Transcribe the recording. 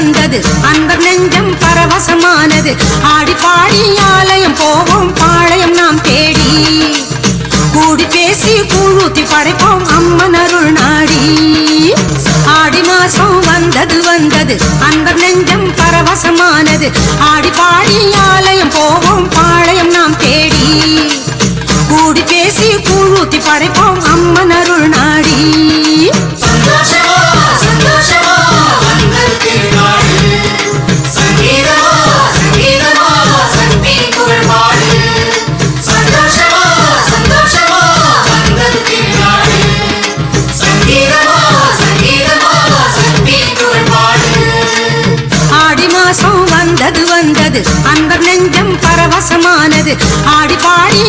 வந்தது அன்பர் நெஞ்சம் பரவசமானது. ஆடி பாடி ஆலயம் போவோம் பாளையம் நாம் தேடி. கூடி பேசி கூழூத்தி படைப்போம் அம்மன் அருள் நாடி. ஆடி மாசம் வந்தது வந்தது அன்பர் நெஞ்சம் பரவசமானது. ஆடி பாடி ஆலயம் போவோம் பாளையம் நாம் தேடி. கூடி பேசி கூழூத்தி படைப்போம் அம்மன் அருள் நாடி. வந்தது வந்தது அன்பர் நெஞ்சம் பரவசமானது. ஆடி பாடி